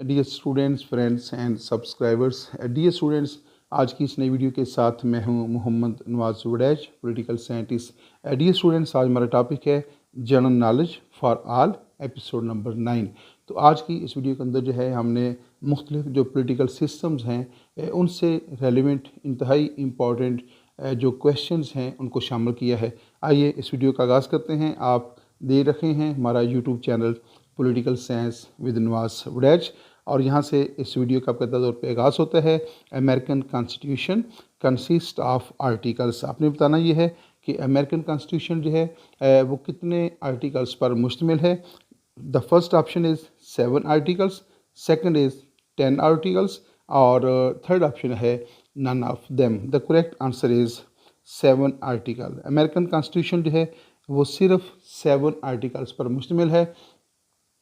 Dear students, friends and subscribers. Dear students, आज की इस नई वीडियो के साथ मैं हूं मोहम्मद नवाज वडैज, पॉलिटिकल साइंटिस्ट। डियर स्टूडेंट्स, आज हमारा टॉपिक है general knowledge for all, episode number 9। तो आज की इस वीडियो के अंदर जो है हमने मुख्तलिफ जो पॉलिटिकल सिस्टम्स हैं उनसे रेलिवेंट इंतहाई इम्पॉर्टेंट जो क्वेश्चंस हैं उनको शामिल किया है। आइए इस वीडियो का आगाज़ करते हैं। आप दे रखे हैं हमारा YouTube channel political science with Nawaz Wadaich, और यहाँ से इस वीडियो का आपका तौर पे आगाज़ होता है। American constitution consist of articles. आपने बताना ये है कि अमेरिकन कॉन्स्टिट्यूशन जो है वो कितने आर्टिकल्स पर मुश्तमिल है। The first option is 7 articles, second is 10 articles, और थर्ड ऑप्शन है none of them. The correct answer is 7 article. American constitution जो है वो सिर्फ 7 आर्टिकल्स पर मुश्तमिल है।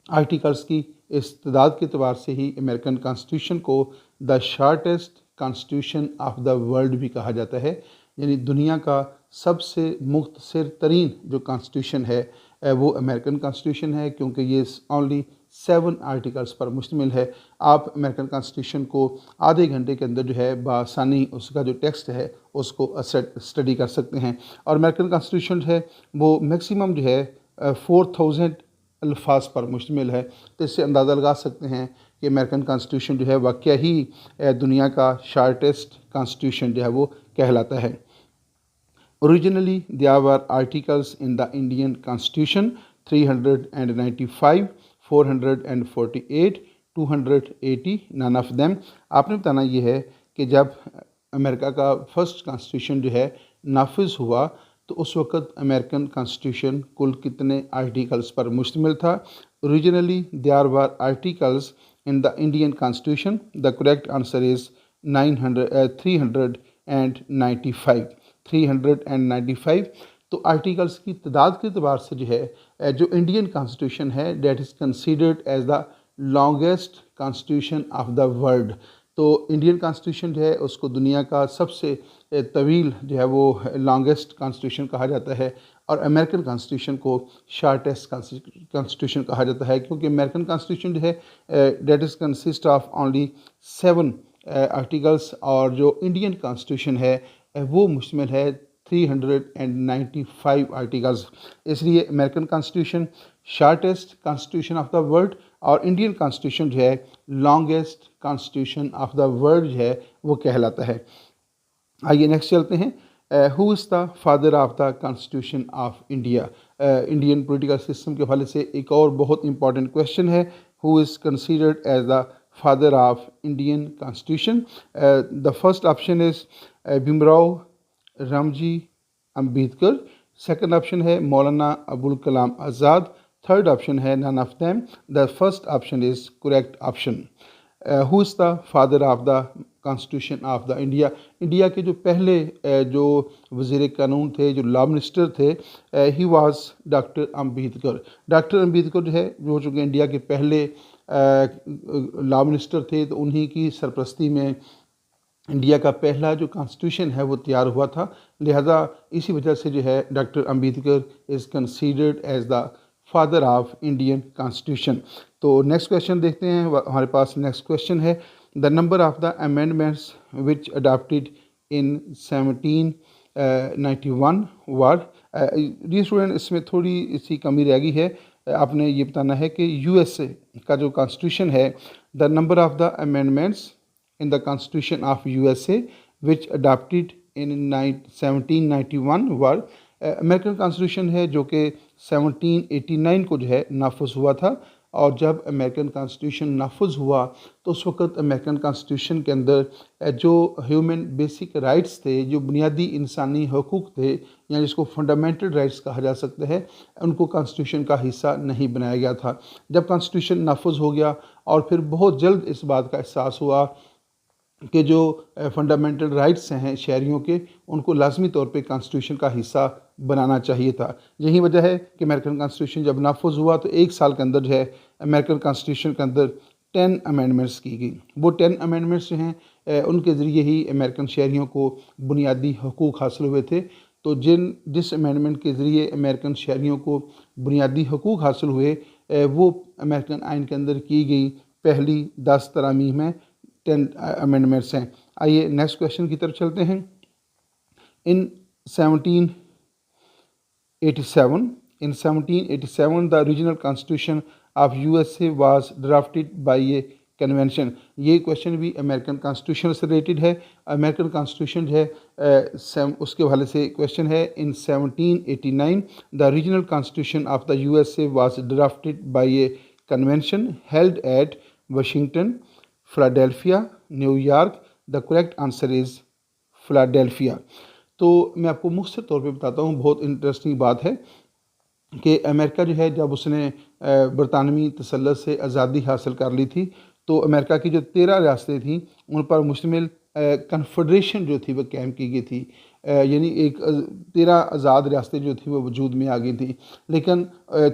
आर्टिकल्स की इस तादाद के अतबार से ही अमेरिकन कॉन्स्टिट्यूशन को the shortest constitution of the world भी कहा जाता है, यानी दुनिया का सबसे मुख्तसर तरीन जो कॉन्स्टिट्यूशन है वो अमेरिकन कॉन्स्टिट्यूशन है, क्योंकि ये ओनली 7 आर्टिकल्स पर मुश्तमिल है। आप अमेरिकन कॉन्स्टिट्यूशन को आधे घंटे के अंदर जो है बआसानी उसका जो टेक्स्ट है उसको स्टडी कर सकते हैं। और अमेरिकन कॉन्स्टिट्यूशन है वो मैक्सिमम जो है 4000 अल्फाज पर मुश्तमिल है। तो इससे अंदाज़ा लगा सकते हैं कि अमेरिकन कॉन्स्टिट्यूशन जो है वाकई ही दुनिया का शार्टेस्ट कॉन्स्टिट्यूशन जो है वो कहलाता है। Originally there were articles in the Indian constitution 395, 448, 280, none of them. आपने बताना ये है कि जब अमेरिका का फर्स्ट कॉन्स्टिट्यूशन जो है नाफिज हुआ तो उस वक़्त अमेरिकन कॉन्स्टिट्यूशन कुल कितने आर्टिकल्स पर मुश्तमिल था। Originally there were articles in the Indian constitution. The correct answer is 395। 395। तो आर्टिकल्स की तादाद के अतबार से जो है जो इंडियन कॉन्स्टिट्यूशन है that is considered as the longest constitution of the world. तो इंडियन कॉन्स्टिट्यूशन जो है उसको दुनिया का सबसे तवील जो है वो लॉन्गेस्ट कॉन्स्टिट्यूशन कहा जाता है, और अमेरिकन कॉन्स्टिट्यूशन को शार्टेस्ट कॉन्स्टिट्यूशन कहा जाता है, क्योंकि अमेरिकन कॉन्स्टिट्यूशन जो है that is consist of only 7 articles, और जो इंडियन कॉन्स्टिट्यूशन है वो मुश्तमिल है 395 आर्टिकल्स। इसलिए American constitution shortest constitution of the world और इंडियन कॉन्स्टिट्यूशन जो है longest constitution of the world जो है वो कहलाता है। आइए नेक्स्ट चलते हैं। Who is the father of the constitution of India. Indian political system के हवाले से एक और बहुत इंपॉर्टेंट क्वेश्चन है, who is considered as the father of Indian constitution. The first option is Bhimrao Ramji Ambedkar, second option है मौलाना अबुल कलाम आज़ाद, थर्ड ऑप्शन है none of them. The first option is correct option. Who is the father of the constitution of the India. India के जो पहले जो वज़ीर कानून थे, जो लॉ मिनिस्टर थे, he was doctor Ambedkar. Doctor Ambedkar जो है वो चूँकि इंडिया के पहले लॉ मिनिस्टर थे, तो उन्हीं की सरपरस्ती में इंडिया का पहला जो कॉन्स्टिट्यूशन है वो तैयार हुआ था। लिहाजा इसी वजह से जो है doctor Ambedkar is considered as the father of Indian constitution. तो नेक्स्ट क्वेश्चन देखते हैं। हमारे पास नेक्स्ट क्वेश्चन है, the number of the amendments which adopted in 1791 were. जी स्टूडेंट, इसमें थोड़ी सी कमी रह गई है। आपने ये बताना है कि यूएसए का जो कॉन्स्टिट्यूशन है, the number of the amendments in the Constitution of USA which adopted in 1791 were. American constitution है जो कि 1789 को जो है नाफिज हुआ था, और जब अमेरिकन कॉन्स्टिट्यूशन नाफिज हुआ तो उस वक़्त अमेरिकन कॉन्स्टिट्यूशन के अंदर जो ह्यूमन बेसिक राइट्स थे, जो बुनियादी इंसानी हकूक़ थे, या जिसको फंडामेंटल राइट्स कहा जा सकता है, उनको कॉन्स्टिट्यूशन का हिस्सा नहीं बनाया गया था। जब कॉन्स्टिट्यूशन नाफिज हो गया और फिर बहुत जल्द इस बात का एहसास हुआ कि जो फंडामेंटल राइट्स हैं शहरियों के, उनको लाजमी तौर पे कॉन्स्टिट्यूशन का हिस्सा बनाना चाहिए था। यही वजह है कि अमेरिकन कॉन्स्टिट्यूशन जब नाफिज हुआ तो एक साल के अंदर जो है अमेरिकन कॉन्स्टिट्यूशन के अंदर 10 अमेंडमेंट्स की गई। वो 10 अमेंडमेंट्स जो हैं उनके ज़रिए ही अमेरिकन शहरियों को बुनियादी हकूक़ हासिल हुए थे। तो जिस अमेंडमेंट के ज़रिए अमेरिकन शहरियों को बुनियादी हकूक़ हासिल हुए वो अमेरिकन आइन के अंदर की गई पहली 10 तरामीम हैं, 10 अमेंडमेंट्स हैं। आइए नेक्स्ट क्वेश्चन की तरफ चलते हैं। इन 1787 the original constitution of USA was drafted by a convention. ये क्वेश्चन भी अमेरिकन कॉन्स्टिट्यूशन से रिलेटेड है। अमेरिकन कॉन्स्टिट्यूशन जो है उसके हवाले से क्वेश्चन है। इन 1789 the original constitution of the USA was drafted bye A convention held at Washington, Philadelphia, New York. The correct answer is Philadelphia. तो मैं आपको मुख्तसर तौर पे बताता हूँ, बहुत इंटरेस्टिंग बात है कि अमेरिका जो है जब उसने बरतानवी तसल्लुत से आज़ादी हासिल कर ली थी तो अमेरिका की जो 13 रियासतें थीं उन पर मुश्तमिल कन्फेडरेशन जो थी वह कायम की गई थी। यानी एक 13 आज़ाद रियासतें जो थी वो वजूद में आ गई थी। लेकिन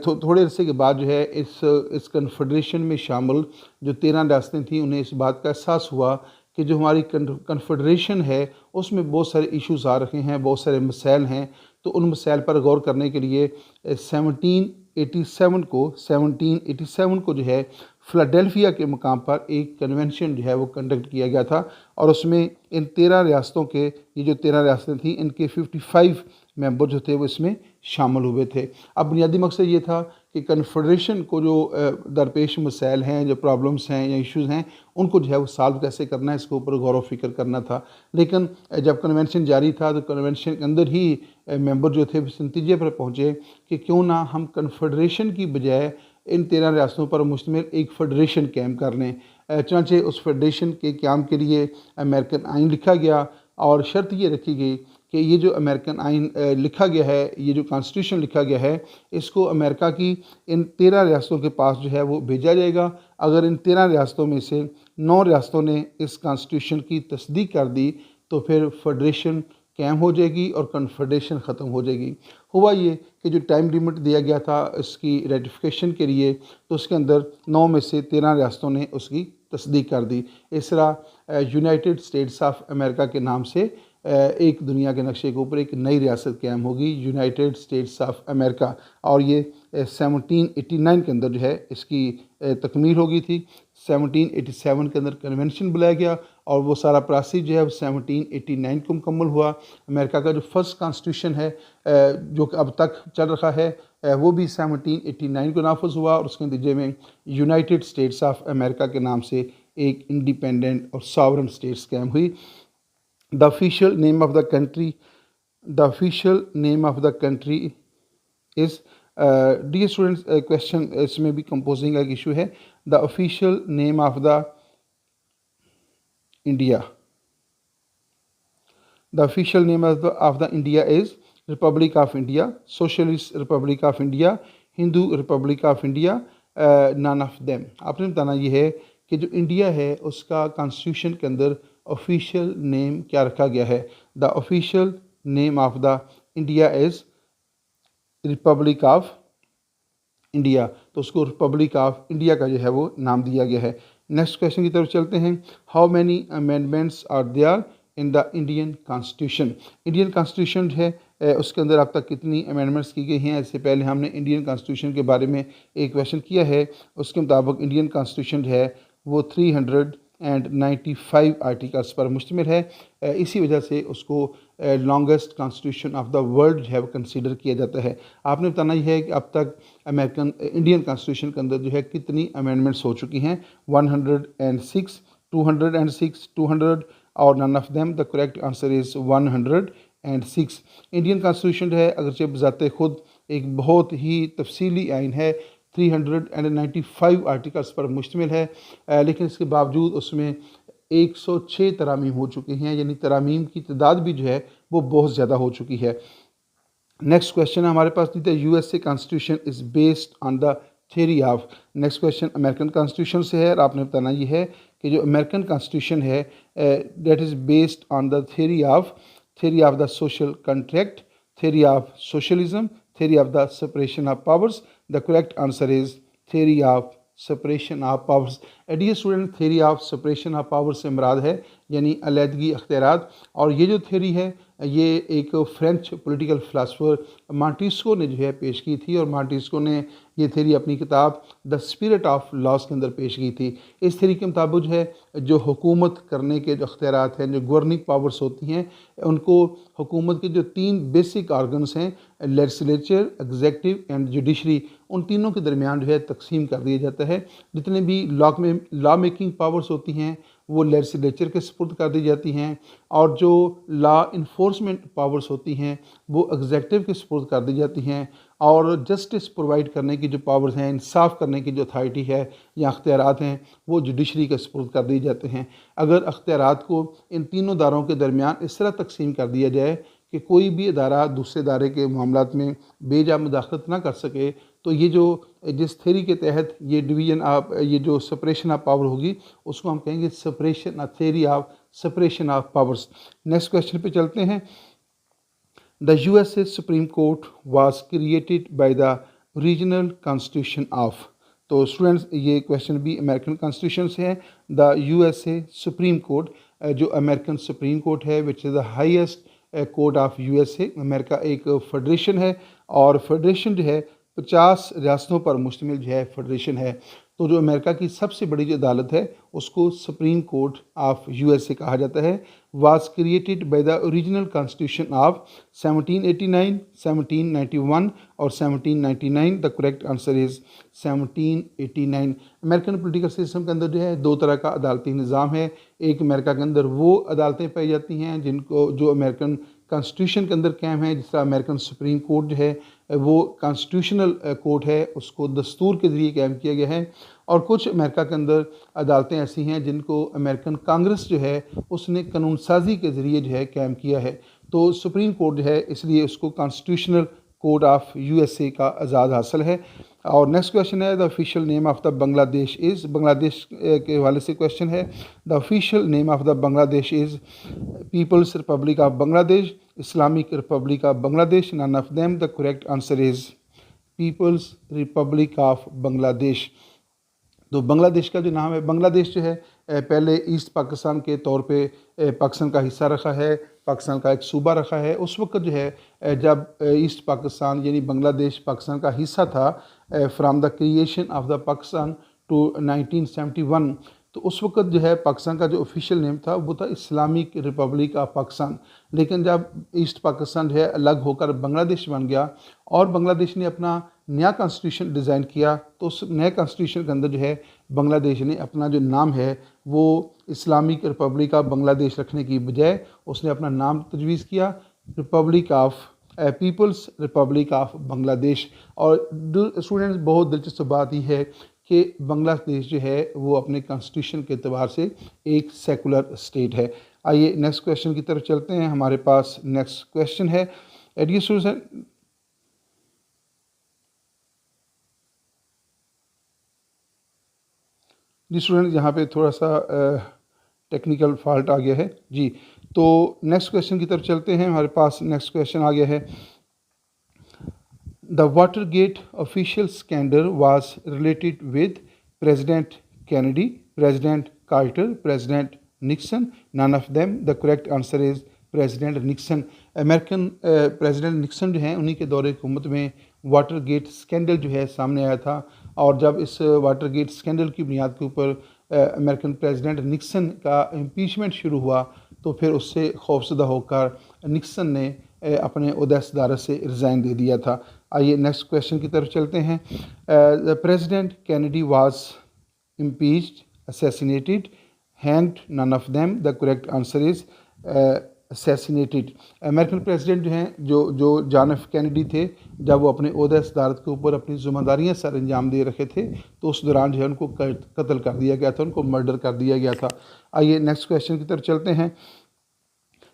थोड़े अरसे के बाद जो है इस कन्फेडरेशन में शामिल जो 13 रियासतें थीं उन्हें इस बात का एहसास हुआ कि जो हमारी कन्फेडरेशन है उसमें बहुत सारे इश्यूज़ आ रखे हैं, बहुत सारे मसाइल हैं। तो उन मसाइल पर गौर करने के लिए 1787 को जो है फिलाडेल्फिया के मकाम पर एक कन्वेंशन जो है वो कंडक्ट किया गया था और उसमें इन 13 रियासतों के, ये जो 13 रियासतें थीं, इनके 55 मेंबर जो थे वो इसमें शामिल हुए थे। अब बुनियादी मकसद ये था कि कन्फेडरेशन को जो दरपेश मसाइल हैं, जो प्रॉब्लम्स हैं या इश्यूज़ हैं, उनको जो है वो सॉल्व कैसे करना है, इसके ऊपर गौर व फिक्र करना था। लेकिन जब कन्वेंशन जारी था तो कन्वेंशन के अंदर ही मेंबर जो थे इस नतीजे पर पहुँचे कि क्यों ना हम कन्फेडरेशन की बजाय इन 13 रियासतों पर मुश्तमिल एक फेडरेशन कायम कर लें। चुनांचे उस फेडरेशन के क़याम के लिए अमेरिकन आइन लिखा गया और शर्त ये रखी गई कि ये जो अमेरिकन आइन लिखा गया है, ये जो कॉन्स्टिट्यूशन लिखा गया है, इसको अमेरिका की इन 13 रियासतों के पास जो है वो भेजा जाएगा। अगर इन 13 रियासतों में से 9 रियासतों ने इस कॉन्स्टिट्यूशन की तस्दीक कर दी तो फिर फेडरेशन कायम हो जाएगी और कन्फेडरेशन ख़त्म हो जाएगी। हुआ ये कि जो टाइम लिमिट दिया गया था इसकी रेटिफिकेशन के लिए, तो उसके अंदर 9 में से 13 रियासतों ने उसकी तस्दीक कर दी। इस तरह यूनाइटेड स्टेट्स ऑफ अमेरिका के नाम से एक दुनिया के नक्शे के ऊपर एक नई रियासत कायम होगी, यूनाइटेड स्टेट्स ऑफ अमेरिका। और ये 1789 के अंदर जो है इसकी तकमील हो गई थी। 1787 के अंदर कन्वेंशन बुलाया गया और वो सारा प्रोसेस जो है वो 1789 को मुकम्मल हुआ। अमेरिका का जो फर्स्ट कॉन्स्टिट्यूशन है जो अब तक चल रहा है वो भी 1789 को नाफिज हुआ और उसके नतीजे में यूनाइटेड स्टेट्स ऑफ अमेरिका के नाम से एक इंडिपेंडेंट और सॉवरन स्टेट्स कायम हुई। The official name of the country is dear students, question इसमें भी कंपोजिंग का इशू है। The official name of the India is Republic of India, Socialist Republic of India, Hindu Republic of India, none of them। आपने बताना ये है कि जो इंडिया है उसका कॉन्स्टिट्यूशन के अंदर ऑफिशियल नेम क्या रखा गया है। The official name of the India is Republic of India, तो उसको रिपब्लिक ऑफ इंडिया का जो है वो नाम दिया गया है। नेक्स्ट क्वेश्चन की तरफ चलते हैं। How many amendments are there in the Indian constitution. Indian constitution जो है उसके अंदर अब तक कितनी अमेंडमेंट्स की गई हैं। इससे पहले हमने इंडियन कॉन्स्टिट्यूशन के बारे में एक क्वेश्चन किया है, उसके मुताबिक इंडियन कॉन्स्टिट्यूशन जो है वो 395 आर्टिकल्स पर मुश्तमिल है। इसी वजह से उसको longest constitution of the world जो है वो कंसीडर किया जाता है। आपने बताना यह है कि अब तक इंडियन कॉन्स्टिट्यूशन के अंदर जो है कितनी अमेंडमेंट्स हो चुकी हैं। 106, 206, 200 और none of them. The correct answer is 106। Indian constitution जो है अगरचे बज़ाते खुद एक बहुत ही तफसीली आइन है, 395 आर्टिकल्स पर मुश्तमिल है, लेकिन इसके बावजूद उसमें 106 तरामीम हो चुकी हैं, यानी तरामीम की तादाद भी जो है वो बहुत ज़्यादा हो चुकी है। नेक्स्ट क्वेश्चन हमारे पास the USA constitution is based on the theory of. Next question American constitution से है और आपने बताना ये है कि जो अमेरिकन कॉन्स्टिट्यूशन है that is based on the theory of the social contract, theory of socialism, theory of the separation of powers। The correct answer is theory of separation of powers। Dear student, theory of separation of powers से मुराद है यानी अलहदगी अख्तियारात। और ये जो theory है ये एक French political philosopher Montesquieu ने जो है पेश की थी, और मॉन्टेस्क्यू ने ये थ्योरी अपनी किताब द स्पिरिट ऑफ लॉस के अंदर पेश की थी। इस थ्योरी के मुताबिक जो है, जो हुकूमत करने के जो अख्तियारात हैं, जो गवर्निंग पावर्स होती हैं, उनको हुकूमत के जो 3 बेसिक ऑर्गन्स हैं, लेजिस्लेचर, एग्जीक्यूटिव एंड जुडिशरी, उन तीनों के दरमियान जो है तकसीम कर दिया जाता है। जितने भी लॉ मेकिंग पावर्स होती हैं वो लेजिस्लेचर के सुपुर्द कर दी जाती हैं, और जो लॉ इन्फोर्समेंट पावर्स होती हैं वो एग्जीक्यूटिव के सुपुर्द कर दी जाती हैं, और जस्टिस प्रोवाइड करने की जो पावर्स हैं, इंसाफ करने की जो अथॉरिटी है या अख्तियारात हैं, वो जुडिशरी के सुपुर्द कर दिए जाते हैं। अगर अख्तियारात को इन तीनों दारों के दरमियान इस तरह तकसीम कर दिया जाए कि कोई भी अदारा दूसरे अदारे के मामलात में बेजा मुदाखलत ना कर सके, तो ये जो जिस थ्योरी के तहत ये डिवीजन ऑफ, ये जो सेपरेशन ऑफ पावर होगी, उसको हम कहेंगे theory of separation of powers. Next question पे चलते हैं। The USA supreme court was created by the regional constitution of. तो स्टूडेंट्स, ये क्वेश्चन भी अमेरिकन कॉन्स्टिट्यूशन से है। द यूएसए सुप्रीम कोर्ट, जो अमेरिकन सुप्रीम कोर्ट है, which is the highest court of USA. America एक फेडरेशन है, और फेडरेशन जो है 50 रियासतों पर मुश्तमिल जो है फेडरेशन है। तो जो अमेरिका की सबसे बड़ी जो अदालत है उसको सुप्रीम कोर्ट ऑफ यूएसए कहा जाता है। Was created by the original constitution of 1789, 1791 और 1799। The correct answer is 1789। American political system के अंदर जो है 2 तरह का अदालती निज़ाम है। एक, अमेरिका के अंदर वो अदालतें पाई जाती हैं जिनको जो अमेरिकन कॉन्स्टिट्यूशन के अंदर कायम है, जिस तरह अमेरिकन सुप्रीम कोर्ट जो है वो कॉन्स्टिट्यूशनल कोर्ट है, उसको दस्तूर के ज़रिए कायम किया गया है। और कुछ अमेरिका के अंदर अदालतें ऐसी हैं जिनको अमेरिकन कांग्रेस जो है उसने कानून साजी के ज़रिए जो है कायम किया है। तो सुप्रीम कोर्ट जो है, इसलिए उसको कॉन्स्टिट्यूशनल कोर्ट ऑफ यूएसए का आज़ाद हासिल है। और नेक्स्ट क्वेश्चन है, the official name of the Bangladesh is. Bangladesh के हवाले से क्वेश्चन है। The official name of the Bangladesh is people's republic of Bangladesh, Islamic republic of Bangladesh, none of them. The correct answer is people's republic of Bangladesh. तो बांग्लादेश का जो नाम है, बांग्लादेश जो है पहले ईस्ट पाकिस्तान के तौर पे पाकिस्तान का हिस्सा रखा है, पाकिस्तान का एक सूबा रखा है। उस वक्त जो है जब ईस्ट पाकिस्तान यानी बांग्लादेश पाकिस्तान का हिस्सा था, from the creation of the Pakistan to 1971, तो उस वक्त जो है पाकिस्तान का जो ऑफिशियल नेम था वो था इस्लामिक रिपब्लिक ऑफ पाकिस्तान। लेकिन जब ईस्ट पाकिस्तान जो है अलग होकर बांग्लादेश बन गया और बांग्लादेश ने अपना नया कॉन्स्टिट्यूशन डिज़ाइन किया, तो उस नए कॉन्स्टिट्यूशन के अंदर जो है बांग्लादेश ने अपना जो नाम है वो इस्लामिक रिपब्लिक ऑफ बांग्लादेश रखने की बजाय उसने अपना नाम तजवीज़ किया republic of people's republic of Bangladesh. और स्टूडेंट्स, बहुत दिलचस्प बात यह है कि बांग्लादेश जो है वो अपने कॉन्स्टिट्यूशन के एतबार से एक सेकुलर स्टेट है। आइए नेक्स्ट क्वेश्चन की तरफ चलते हैं। हमारे पास नेक्स्ट क्वेश्चन है, डियर स्टूडेंट्स, यहाँ पे थोड़ा सा टेक्निकल फॉल्ट आ गया है जी। तो नेक्स्ट क्वेश्चन की तरफ चलते हैं। हमारे पास नेक्स्ट क्वेश्चन आ गया है। The Watergate official scandal was related with president Kennedy, president Carter, president Nixon, none of them. The correct answer is president Nixon. American president Nixon जो हैं उन्हीं के दौरे हुकूमत में वाटरगेट स्कैंडल जो है सामने आया था। और जब इस वाटरगेट स्कैंडल की बुनियाद के ऊपर अमेरिकन प्रेसिडेंट निक्सन का इम्पीचमेंट शुरू हुआ, तो फिर उससे खौफजदा होकर निक्सन ने अपने ओहदा सदारत से रिज़ाइन दे दिया था। आइए नेक्स्ट क्वेश्चन की तरफ चलते हैं। The president Kennedy was impeached, assassinated, hanged, none of them. The correct answer is assassinated. American president जो हैं जो जॉन एफ कैनेडी थे, जब वो अपने ओहदा सदारत के ऊपर अपनी ज़िम्मेदारियाँ सर अंजाम दे रखे थे, तो उस दौरान जो है उनको कत्ल कर दिया गया था, उनको मर्डर कर दिया गया था। आइए नेक्स्ट क्वेश्चन की तरफ चलते हैं।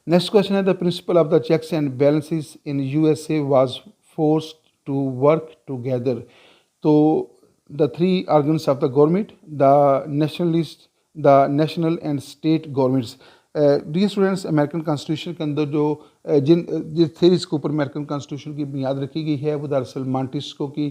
नेक्स्ट क्वेश्चन है, the principle of the checks and balances in USA was forced to work together. तो the 3 organs of the government, the nationalist, the national and state governments. Dear students, American constitution के अंदर जिस theories के ऊपर American constitution की बुनियाद रखी गई है वो दरअसल मॉन्टेस्क्यू की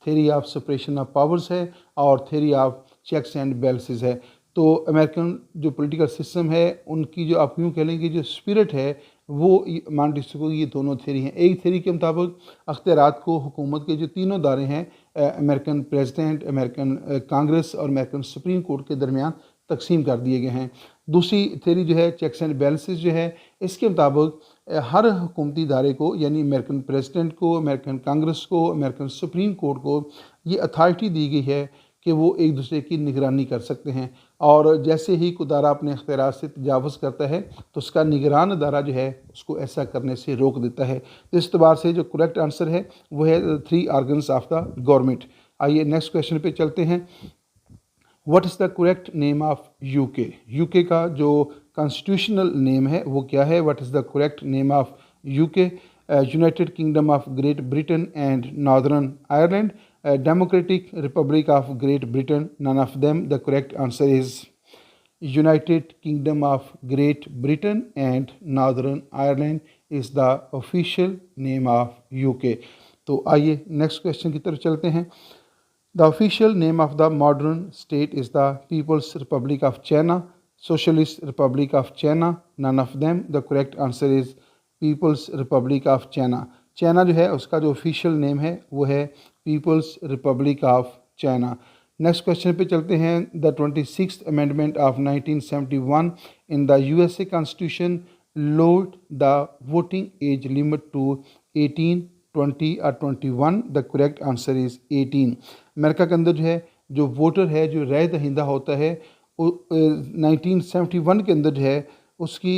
theory of separation of powers है और theory of checks and balances है। तो अमेरिकन जो पॉलिटिकल सिस्टम है उनकी जो आप यूँ कह लें कि जो स्पिरिट है वो मॉन्टेस्क्यू की ये दोनों थ्योरी हैं। एक थ्योरी के मुताबिक अख्तियारात को हुकूमत के जो तीनों दायरे हैं अमेरिकन प्रेसिडेंट, अमेरिकन कांग्रेस और अमेरिकन सुप्रीम कोर्ट के दरमियान तकसीम कर दिए गए हैं। दूसरी थ्योरी जो है चेक्स एंड बैलेंसेस जो है, इसके मुताबिक हर हुकूमती इदारे को यानी अमेरिकन प्रेसिडेंट को, अमेरिकन कांग्रेस को, अमेरिकन सुप्रीम कोर्ट को ये अथॉरिटी दी गई है कि वो एक दूसरे की निगरानी कर सकते हैं और जैसे ही कोई अदारा अपने अख्तियार से तजावुज़ करता है तो उसका निगरान अदारा जो है उसको ऐसा करने से रोक देता है। तो इस एतबार से जो करेक्ट आंसर है वो है 3 ऑर्गन्स ऑफ द गवर्नमेंट। आइए नेक्स्ट क्वेश्चन पे चलते हैं। What is the correct name of UK? UK का जो कॉन्स्टिट्यूशनल नेम है वो क्या है? What is the correct name of UK? United Kingdom of Great Britain and Northern Ireland, Democratic Republic of Great Britain, none of them. The correct answer is United Kingdom of Great Britain and Northern Ireland is the official name of UK. तो आइए next question की तरफ चलते हैं। The official name of the modern state is the People's Republic of China, Socialist Republic of China, none of them. The correct answer is People's Republic of China. China जो है उसका जो official name है वो है people's republic of China. Next question पे चलते हैं। The 26th amendment of 1971 in the USA constitution lowered the voting age limit to 18, 20 or 21. The correct answer is 18. America के अंदर जो है जो वोटर है जो राय दहिंदा होता है 1971 के अंदर जो है उसकी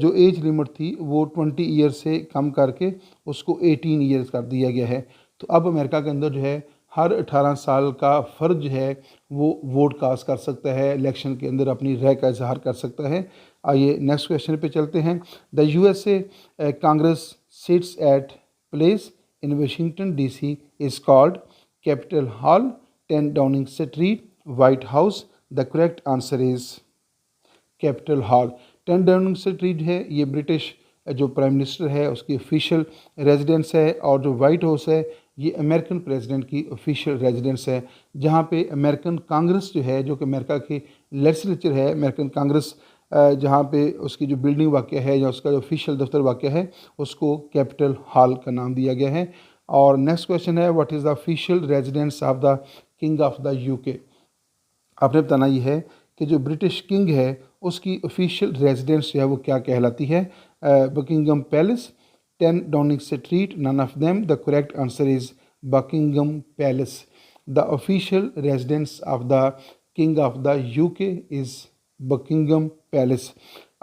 जो एज लिमिट थी वो 20 ईयर से कम करके उसको 18 ईयर्स कर दिया गया है। तो अब अमेरिका के अंदर जो है हर 18 साल का फ़र्ज है वो वोट कास्ट कर सकता है, इलेक्शन के अंदर अपनी राय का इजहार कर सकता है। आइए नेक्स्ट क्वेश्चन पे चलते हैं। The USA Congress seats at place in Washington DC is called capital hall, 10 Downing street, white house. The correct answer is capital hall. 10 Downing street है ये ब्रिटिश जो प्राइम मिनिस्टर है उसकी ऑफिशियल रेजिडेंस है और जो वाइट हाउस है ये अमेरिकन प्रेसिडेंट की ऑफिशियल रेजिडेंस है, जहाँ पे अमेरिकन कांग्रेस जो है जो कि अमेरिका की लेजिस्लेचर है, अमेरिकन कांग्रेस जहाँ पे उसकी जो बिल्डिंग वाक़ है या उसका जो ऑफिशियल दफ्तर वाक़ है उसको कैपिटल हॉल का नाम दिया गया है। और नेक्स्ट क्वेश्चन है what is the official residence of the king of the UK? आपने बताना ये है कि जो ब्रिटिश किंग है उसकी ऑफिशियल रेजिडेंस जो है वो क्या कहलाती है? Buckingham Palace, 10 Downing Street, none of them. The correct answer is Buckingham Palace. The official residence of the king of the UK is Buckingham Palace.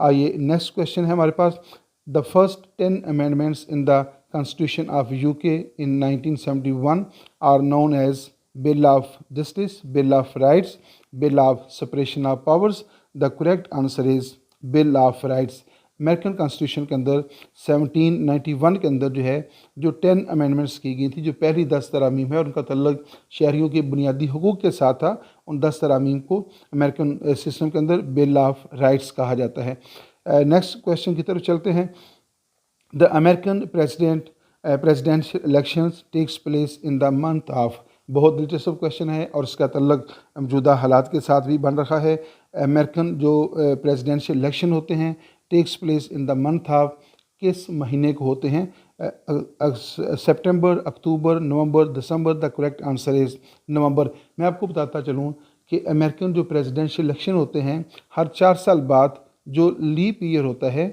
आइए नेक्स्ट क्वेश्चन है हमारे पास। The first 10 amendments in the constitution of UK in 1971 are known as bill of justice, bill of rights, bill of separation of powers. The correct answer is bill of rights. American constitution के अंदर 1791 के अंदर जो है जो 10 amendments की गई थी, जो पहली 10 तरामीम है उनका तल्लुक शहरियों के बुनियादी हुकूक के साथ था, उन 10 तरामीम को अमेरिकन सिस्टम के अंदर बिल ऑफ राइट्स कहा जाता है। नेक्स्ट क्वेश्चन की तरफ चलते हैं। The American presidential elections takes place in the month of. बहुत दिलचस्प क्वेश्चन है और इसका तल्लुक मौजूदा हालात के साथ भी बन रखा है। अमेरिकन जो प्रेसिडेंशियल इलेक्शन होते हैं takes place in the month of, किस महीने को होते हैं? सितंबर, अक्टूबर, नवंबर, दिसंबर। द करेक्ट आंसर इज़ नवंबर। मैं आपको बताता चलूँ कि अमेरिकन जो प्रेसिडेंशियल इलेक्शन होते हैं हर 4 साल बाद जो लीप ईयर होता है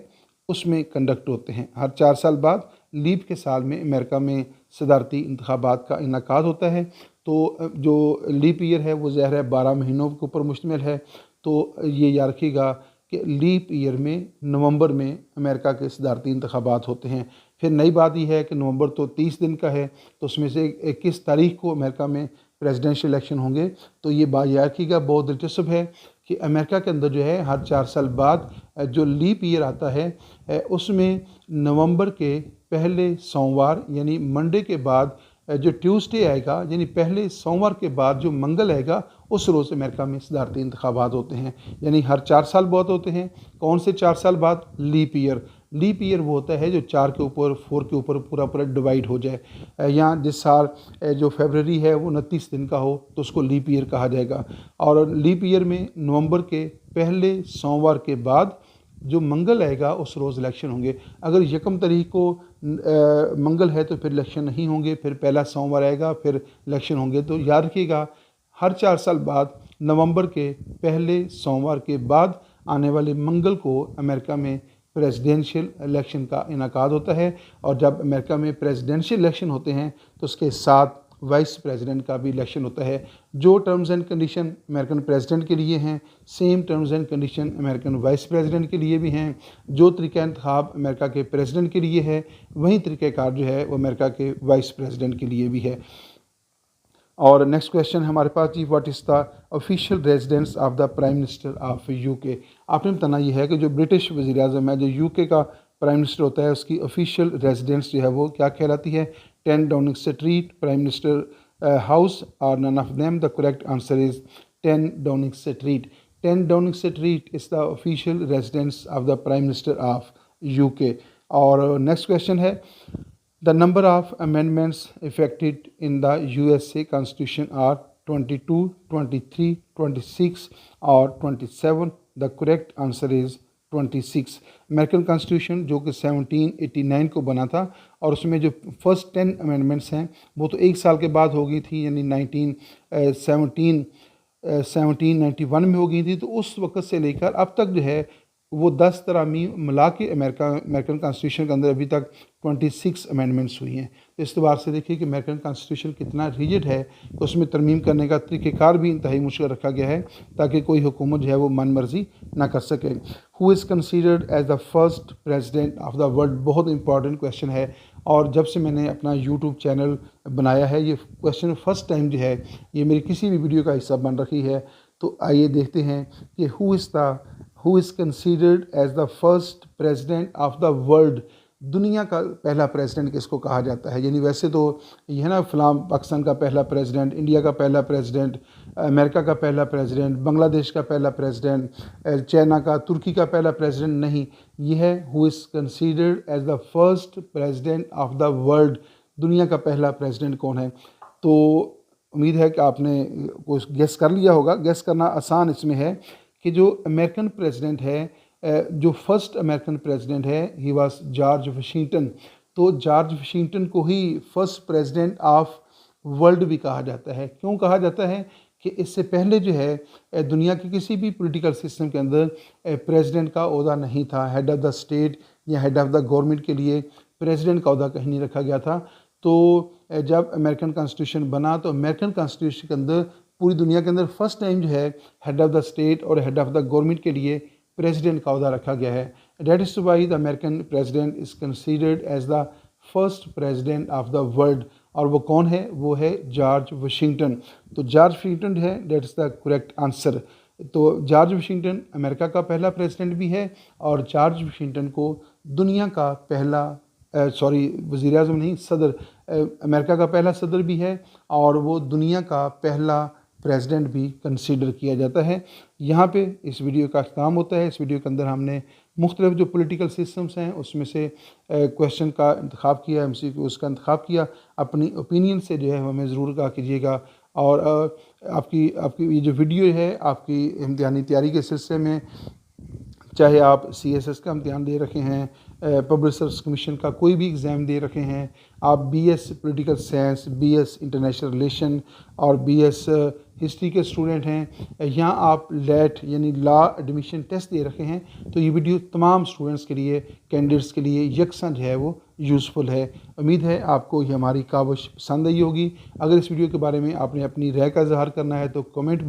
उसमें कंडक्ट होते हैं। हर 4 साल बाद लीप के साल में अमेरिका में सदारती इंतखाबात का इनकाद होता है। तो जो लीप ईयर है वो ज़ाहिर है 12 महीनों के ऊपर मुश्तमिल है। तो ये याद रखिएगा कि लीप ईयर में नवंबर में अमेरिका के सदारती इंतखाबात होते हैं। फिर नई बात यह है कि नवंबर तो 30 दिन का है, तो उसमें से 21 तारीख को अमेरिका में प्रेसिडेंशियल इलेक्शन होंगे। तो ये बात याद रखिएगा, बहुत दिलचस्प है कि अमेरिका के अंदर जो है हर 4 साल बाद जो लीप ईयर आता है उसमें नवंबर के पहले सोमवार यानी मंडे के बाद जो ट्यूसडे आएगा यानी पहले सोमवार के बाद जो मंगल आएगा उस रोज़ अमेरिका में सदारती इंतखाबात होते हैं। यानी हर 4 साल बाद होते हैं। कौन से 4 साल बाद? Leap year. लीप ईयर वो होता है जो 4 के ऊपर 4 के ऊपर पूरा पूरा डिवाइड हो जाए। यहाँ जिस साल जो फरवरी है वो 29 दिन का हो तो उसको लीप ईयर कहा जाएगा। और लीप ईयर में नवंबर के पहले सोमवार के बाद जो मंगल आएगा उस रोज़ इलेक्शन होंगे। अगर यकम तारीख को मंगल है तो फिर इलेक्शन नहीं होंगे, फिर पहला सोमवार आएगा फिर इलेक्शन होंगे। तो याद रखिएगा, हर 4 साल बाद नवंबर के पहले सोमवार के बाद आने वाले मंगल को अमेरिका में प्रेसिडेंशियल इलेक्शन का इनेकाद होता है। और जब अमेरिका में प्रेसिडेंशियल इलेक्शन होते हैं तो उसके साथ वाइस प्रेसिडेंट का भी इलेक्शन होता है। जो terms and condition American president के लिए हैं, same terms and condition American vice president के लिए भी हैं। जो तरीक़ा इंतखाब अमेरिका के प्रेसिडेंट के लिए है, वही तरीक़ाकार जो है वो अमेरिका के वाइस प्रेसिडेंट के लिए भी है। और नेक्स्ट क्वेश्चन हमारे पास जी, what is the official residence of the prime minister of UK. आपने बताना ये है कि जो ब्रिटिश वज़ीर आज़म है, जो यूके का प्राइम मिनिस्टर होता है, उसकी ऑफिशियल रेजिडेंस जो है वो क्या कहलाती है। 10 Downing Street, prime minister house और none of them. The correct answer is 10 Downing Street. 10 Downing Street is the official residence of the prime minister of UK. और नेक्स्ट क्वेश्चन है, the number of amendments effected in the USA Constitution are 22, 23, 26 or 27. The correct answer is 26। American constitution जो कि 1789 को बना था और उसमें जो फर्स्ट 10 अमेंडमेंट्स हैं वो तो एक साल के बाद हो गई थी, यानी 1791 में हो गई थी। तो उस वक्त से लेकर अब तक जो है वो 10 तरामीम मिला के अमेरिकन कॉन्स्टिट्यूशन के अंदर अभी तक 26 अमेंडमेंट्स हुई हैं। तो इस बार से देखिए कि अमेरिकन कॉन्स्टिट्यूशन कितना रिजिड है, तो उसमें तरमीम करने का तरीक़ेकार भी इंतहाई मुश्किल रखा गया है ताकि कोई हुकूमत जो है वो मन मर्जी ना कर सके। Who is considered as the first president of the world. बहुत इंपॉर्टेंट क्वेश्चन है और जब से मैंने अपना यूट्यूब चैनल बनाया है ये क्वेश्चन फर्स्ट टाइम जो है ये मेरी किसी भी वीडियो का हिस्सा बन रखी है। तो आइए देखते हैं कि who is considered as the first president of the world. दुनिया का पहला प्रेसिडेंट किसको कहा जाता है। यानी वैसे तो ये है ना, फ़लाँ पाकिस्तान का पहला प्रेसिडेंट, इंडिया का पहला प्रेसिडेंट, अमेरिका का पहला प्रेसिडेंट, बांग्लादेश का पहला प्रेसिडेंट, चाइना का, तुर्की का पहला प्रेसिडेंट नहीं। ये है who is considered as the first president of the world. दुनिया का पहला प्रेसिडेंट कौन है। तो उम्मीद है कि आपने कुछ गेस कर लिया होगा। गेस करना आसान इसमें है कि जो अमेरिकन प्रेसिडेंट है, जो फर्स्ट अमेरिकन प्रेसिडेंट है, ही वाज जॉर्ज वाशिंगटन। तो जॉर्ज वाशिंगटन को ही फर्स्ट प्रेसिडेंट ऑफ वर्ल्ड भी कहा जाता है। क्यों कहा जाता है कि इससे पहले जो है दुनिया के किसी भी पॉलिटिकल सिस्टम के अंदर प्रेसिडेंट का ओहदा नहीं था। हेड ऑफ़ द स्टेट या हेड ऑफ़ द गवर्नमेंट के लिए प्रेसिडेंट का ओहदा कहीं नहीं रखा गया था। तो जब अमेरिकन कॉन्स्टिट्यूशन बना तो अमेरिकन कॉन्स्टिट्यूशन के अंदर पूरी दुनिया के अंदर फर्स्ट टाइम जो है हेड ऑफ़ द स्टेट और हेड ऑफ़ द गवर्नमेंट के लिए प्रेसिडेंट का ओहदा रखा गया है। That is why the American president is considered as the first president of the world. और वो कौन है, वो है जॉर्ज वाशिंगटन। तो जॉर्ज वाशिंगटन है, that is the correct answer. तो जॉर्ज वाशिंगटन अमेरिका का पहला प्रेसिडेंट भी है और जॉर्ज वाशिंगटन को दुनिया का पहला वज़ीर आज़म नहीं, सदर, अमेरिका का पहला सदर भी है और वो दुनिया का पहला प्रेसिडेंट भी कंसीडर किया जाता है। यहाँ पे इस वीडियो का अख्ताम होता है। इस वीडियो के अंदर हमने मुख्तलिफ जो पॉलिटिकल सिस्टम्स हैं उसमें से क्वेश्चन का इंतखाब किया, MCQs का इंतखाब किया। अपनी ओपिनियन से जो है हमें ज़रूर कहा कीजिएगा। और आपकी ये जो वीडियो है आपकी इम्तिहानी तैयारी के सिलसिले में, चाहे आप CSS का इम्तिहान दे रखे हैं, पब्लिक सर्विस कमीशन का कोई भी एग्ज़ाम दे रखे हैं, आप BS political science, BS international relation और BS हिस्ट्री के स्टूडेंट हैं, या आप लेट यानी लॉ एडमिशन टेस्ट दे रखे हैं, तो ये वीडियो तमाम स्टूडेंट्स के लिए, कैंडिडेट्स के लिए यकसा जो है वो यूज़फुल है। उम्मीद है आपको ये हमारी काविश पसंद आई होगी। अगर इस वीडियो के बारे में आपने अपनी राय का इज़हार करना है तो कमेंट